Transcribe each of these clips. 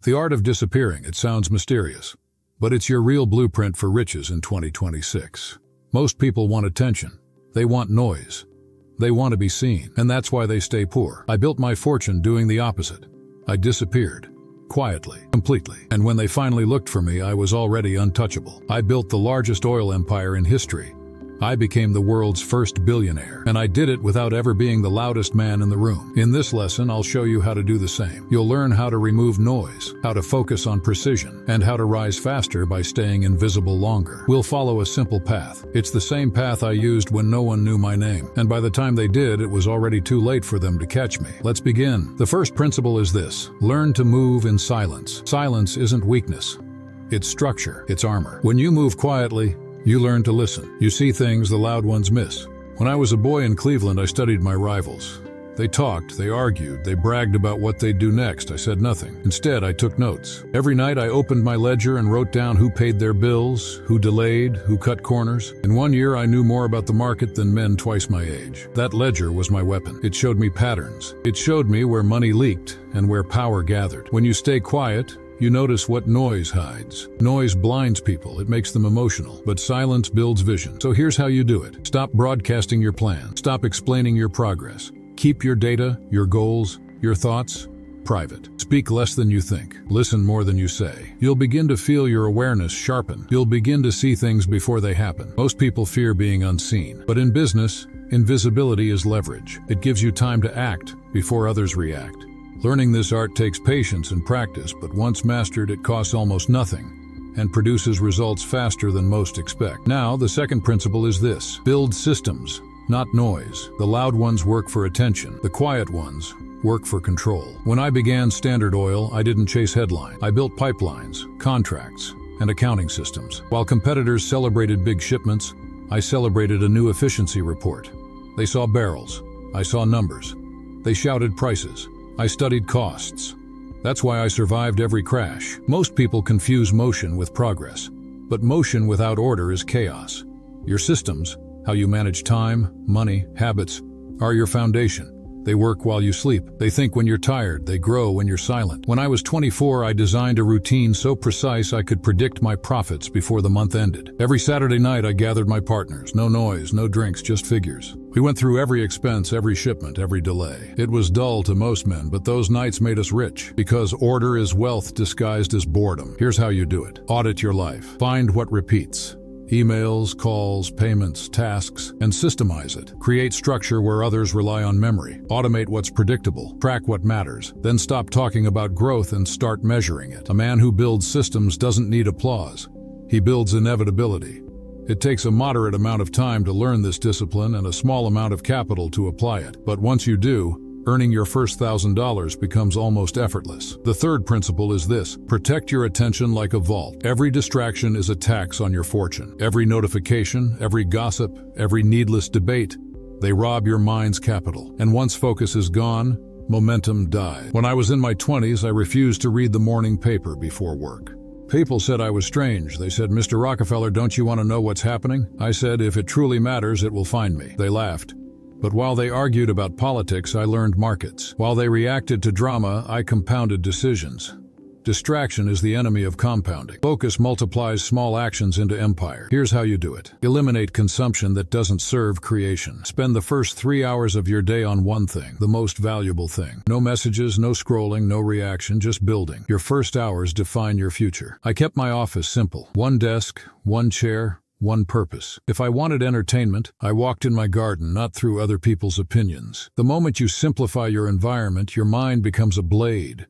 The art of disappearing, it sounds mysterious, but it's your real blueprint for riches in 2026. Most people want attention. They want noise. They want to be seen, and that's why they stay poor. I built my fortune doing the opposite. I disappeared. Quietly, completely. And when they finally looked for me, I was already untouchable. I built the largest oil empire in history. I became the world's first billionaire, and I did it without ever being the loudest man in the room. In this lesson, I'll show you how to do the same. You'll learn how to remove noise, how to focus on precision, and how to rise faster by staying invisible longer. We'll follow a simple path. It's the same path I used when no one knew my name, and by the time they did, it was already too late for them to catch me. Let's begin. The first principle is this: learn to move in silence. Silence isn't weakness. It's structure. It's armor. When you move quietly, you learn to listen. You see things the loud ones miss. When I was a boy in Cleveland, I studied my rivals. They talked, they argued, they bragged about what they'd do next. I said nothing. Instead, I took notes. Every night, I opened my ledger and wrote down who paid their bills, who delayed, who cut corners. In 1 year, I knew more about the market than men twice my age. That ledger was my weapon. It showed me patterns. It showed me where money leaked and where power gathered. When you stay quiet, you notice what noise hides. Noise blinds people, it makes them emotional, but silence builds vision. So here's how you do it. Stop broadcasting your plan. Stop explaining your progress. Keep your data, your goals, your thoughts private. Speak less than you think. Listen more than you say. You'll begin to feel your awareness sharpen. You'll begin to see things before they happen. Most people fear being unseen, but in business, invisibility is leverage. It gives you time to act before others react. Learning this art takes patience and practice, but once mastered, it costs almost nothing and produces results faster than most expect. Now, the second principle is this: build systems, not noise. The loud ones work for attention. The quiet ones work for control. When I began Standard Oil, I didn't chase headlines. I built pipelines, contracts, and accounting systems. While competitors celebrated big shipments, I celebrated a new efficiency report. They saw barrels. I saw numbers. They shouted prices. I studied costs. That's why I survived every crash. Most people confuse motion with progress, but motion without order is chaos. Your systems, how you manage time, money, habits, are your foundation. They work while you sleep. They think when you're tired. They grow when you're silent. When I was 24, I designed a routine so precise I could predict my profits before the month ended. Every Saturday night, I gathered my partners. No noise, no drinks, just figures. We went through every expense, every shipment, every delay. It was dull to most men, but those nights made us rich, because order is wealth disguised as boredom. Here's how you do it. Audit your life. Find what repeats. Emails, calls, payments, tasks, and systemize it. Create structure where others rely on memory. Automate what's predictable. Track what matters. Then stop talking about growth and start measuring it. A man who builds systems doesn't need applause. He builds inevitability. It takes a moderate amount of time to learn this discipline and a small amount of capital to apply it. But once you do, earning your first $1,000 becomes almost effortless. The third principle is this: protect your attention like a vault. Every distraction is a tax on your fortune. Every notification, every gossip, every needless debate, they rob your mind's capital. And once focus is gone, momentum dies. When I was in my 20s, I refused to read the morning paper before work. People said I was strange. They said, "Mr. Rockefeller, don't you want to know what's happening?" I said, "If it truly matters, it will find me." They laughed. But while they argued about politics, I learned markets. While they reacted to drama, I compounded decisions. Distraction is the enemy of compounding. Focus multiplies small actions into empire. Here's how you do it. Eliminate consumption that doesn't serve creation. Spend the first 3 hours of your day on one thing, the most valuable thing. No messages, no scrolling, no reaction, just building. Your first hours define your future. I kept my office simple. One desk, one chair, one purpose. If I wanted entertainment, I walked in my garden, not through other people's opinions. The moment you simplify your environment, your mind becomes a blade.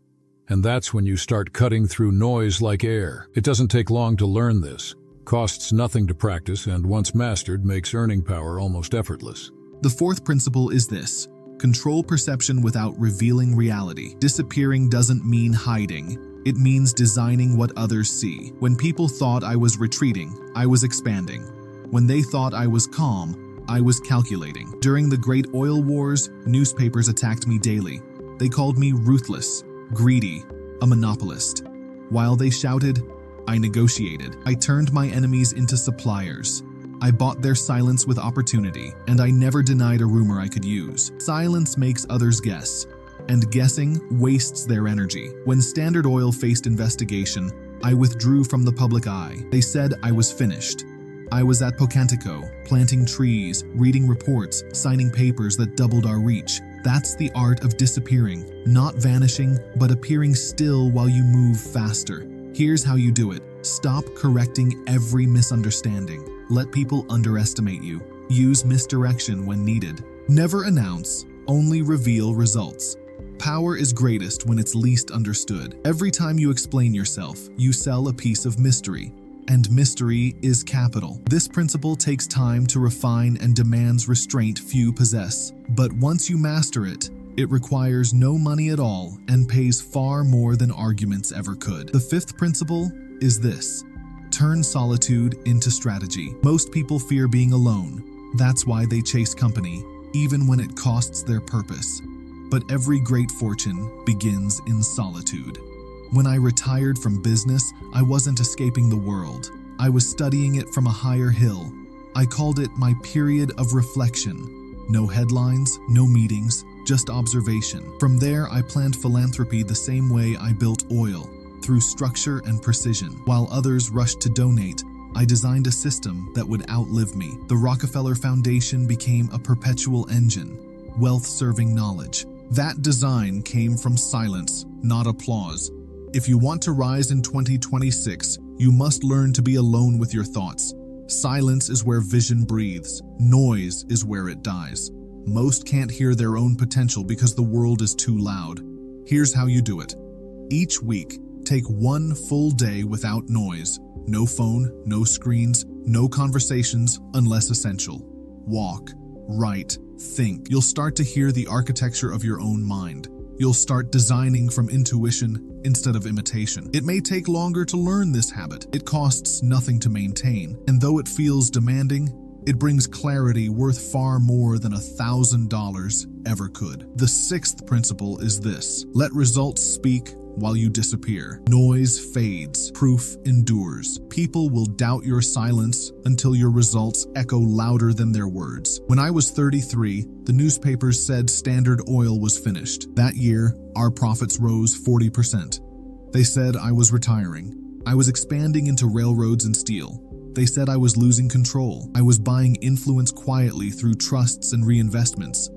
And that's when you start cutting through noise like air. It doesn't take long to learn this. Costs nothing to practice, and once mastered, makes earning power almost effortless. The fourth principle is this: control perception without revealing reality. Disappearing doesn't mean hiding. It means designing what others see. When people thought I was retreating, I was expanding. When they thought I was calm, I was calculating. During the Great Oil Wars, newspapers attacked me daily. They called me ruthless, greedy, a monopolist. While they shouted, I negotiated. I turned my enemies into suppliers. I bought their silence with opportunity, and I never denied a rumor I could use. Silence makes others guess. and guessing wastes their energy. When Standard Oil faced investigation, I withdrew from the public eye. They said I was finished. I was at Pocantico, planting trees, reading reports, signing papers that doubled our reach. That's the art of disappearing, not vanishing, but appearing still while you move faster. Here's how you do it. Stop correcting every misunderstanding. Let people underestimate you. Use misdirection when needed. Never announce, only reveal results. Power is greatest when it's least understood. Every time you explain yourself, you sell a piece of mystery. And mystery is capital. This principle takes time to refine and demands restraint few possess. But once you master it, it requires no money at all and pays far more than arguments ever could. The fifth principle is this: turn solitude into strategy. Most people fear being alone. That's why they chase company, even when it costs their purpose. But every great fortune begins in solitude. When I retired from business, I wasn't escaping the world. I was studying it from a higher hill. I called it my period of reflection. No headlines, no meetings, just observation. From there, I planned philanthropy the same way I built oil, through structure and precision. While others rushed to donate, I designed a system that would outlive me. The Rockefeller Foundation became a perpetual engine, wealth-serving knowledge. That design came from silence, not applause. If you want to rise in 2026, you must learn to be alone with your thoughts. Silence is where vision breathes. Noise is where it dies. Most can't hear their own potential because the world is too loud. Here's how you do it. Each week, take one full day without noise. No phone, no screens, no conversations unless essential. Walk, write, think. You'll start to hear the architecture of your own mind. You'll start designing from intuition instead of imitation. It may take longer to learn this habit. It costs nothing to maintain. And though it feels demanding, it brings clarity worth far more than $1,000 ever could. The sixth principle is this: let results speak while you disappear. Noise fades, proof endures. People will doubt your silence until your results echo louder than their words. When I was 33, the newspapers said Standard Oil was finished. That year, our profits rose 40%. They said I was retiring. I was expanding into railroads and steel. They said I was losing control. I was buying influence quietly through trusts and reinvestments.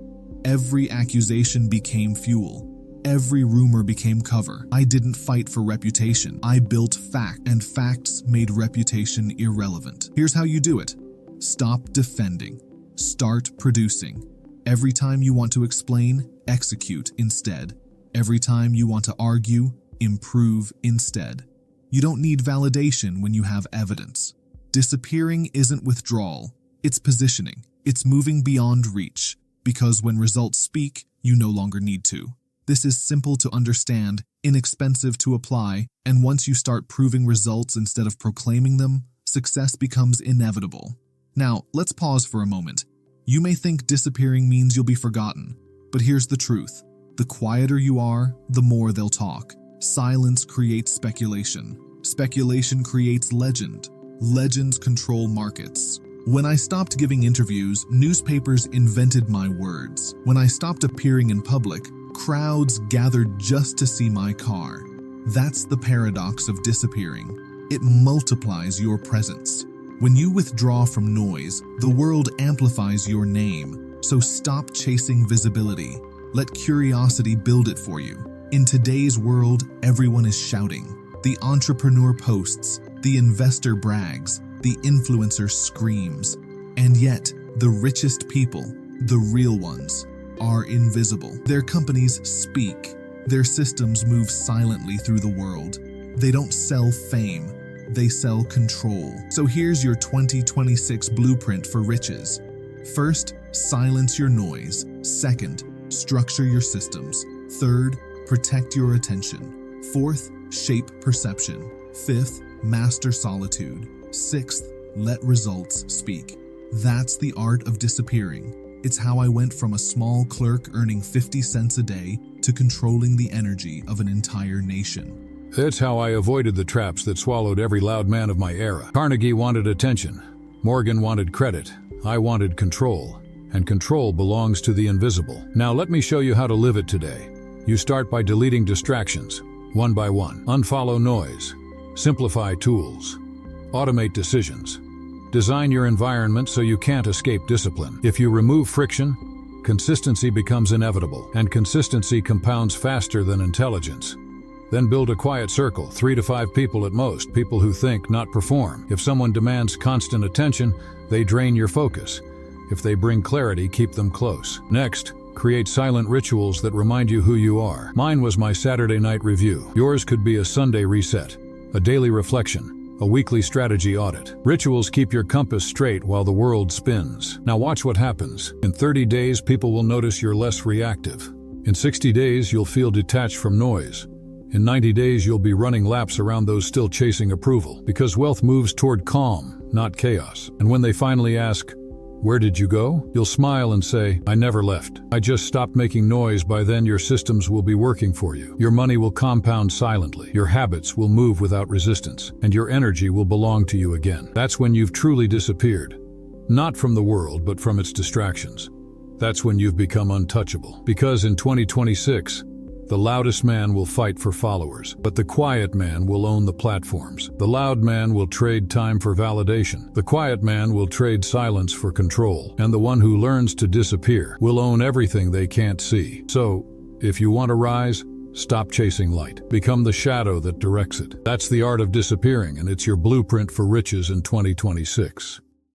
Every accusation became fuel. Every rumor became cover. I didn't fight for reputation. I built fact, and facts made reputation irrelevant. Here's how you do it. Stop defending. Start producing. Every time you want to explain, execute instead. Every time you want to argue, improve instead. You don't need validation when you have evidence. Disappearing isn't withdrawal. It's positioning. It's moving beyond reach. Because when results speak, you no longer need to. This is simple to understand, inexpensive to apply, and once you start proving results instead of proclaiming them, success becomes inevitable. Now, let's pause for a moment. You may think disappearing means you'll be forgotten, but here's the truth. The quieter you are, the more they'll talk. Silence creates speculation. Speculation creates legend. Legends control markets. When I stopped giving interviews, newspapers invented my words. When I stopped appearing in public, crowds gathered just to see my car. That's the paradox of disappearing. It multiplies your presence. When you withdraw from noise, the world amplifies your name. So stop chasing visibility. Let curiosity build it for you. In today's world, everyone is shouting. The entrepreneur posts, the investor brags, the influencer screams. And yet, the richest people, the real ones, are invisible. Their companies speak. Their systems move silently through the world. They don't sell fame, they sell control. So here's your 2026 blueprint for riches. First, silence your noise. Second, structure your systems. Third, protect your attention. Fourth, shape perception. Fifth, master solitude. Sixth, let results speak. That's the art of disappearing. It's how I went from a small clerk earning 50 cents a day to controlling the energy of an entire nation. That's how I avoided the traps that swallowed every loud man of my era. Carnegie wanted attention. Morgan wanted credit. I wanted control. And control belongs to the invisible. Now let me show you how to live it today. You start by deleting distractions, one by one. Unfollow noise. Simplify tools. Automate decisions. Design your environment so you can't escape discipline. If you remove friction, consistency becomes inevitable, and consistency compounds faster than intelligence. Then build a quiet circle, 3 to 5 people at most, people who think, not perform. If someone demands constant attention, they drain your focus. If they bring clarity, keep them close. Next, create silent rituals that remind you who you are. Mine was my Saturday night review. Yours could be a Sunday reset, a daily reflection, a weekly strategy audit. Rituals keep your compass straight while the world spins. Now watch what happens. In 30 days, people will notice you're less reactive. In 60 days, you'll feel detached from noise. In 90 days, you'll be running laps around those still chasing approval. Because wealth moves toward calm, not chaos. And when they finally ask, "Where did you go?" you'll smile and say, "I never left. I just stopped making noise." By then, your systems will be working for you. Your money will compound silently. Your habits will move without resistance. And your energy will belong to you again. That's when you've truly disappeared. Not from the world, but from its distractions. That's when you've become untouchable. Because in 2026, the loudest man will fight for followers, but the quiet man will own the platforms. The loud man will trade time for validation. The quiet man will trade silence for control. And the one who learns to disappear will own everything they can't see. So, if you want to rise, stop chasing light. Become the shadow that directs it. That's the art of disappearing, and it's your blueprint for riches in 2026.